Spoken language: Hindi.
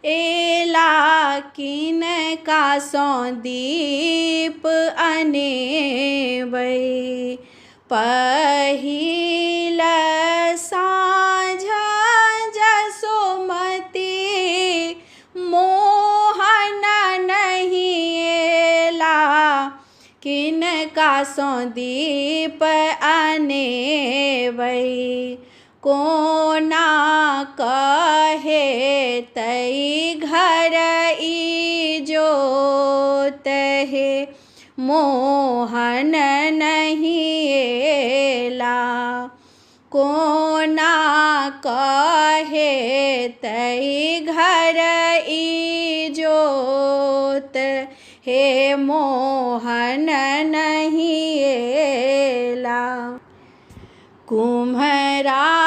एला किनका सो दीप अनेबै। पहिल साँझ जसोमती मोहन नहीं एला किनका सो दीप अनेबै। कोना कहे तई घर इजोत हे मोहन नहीं एला। कोना कहे तई घर इजोत हे मोहन नहीं एला। कुम्हरा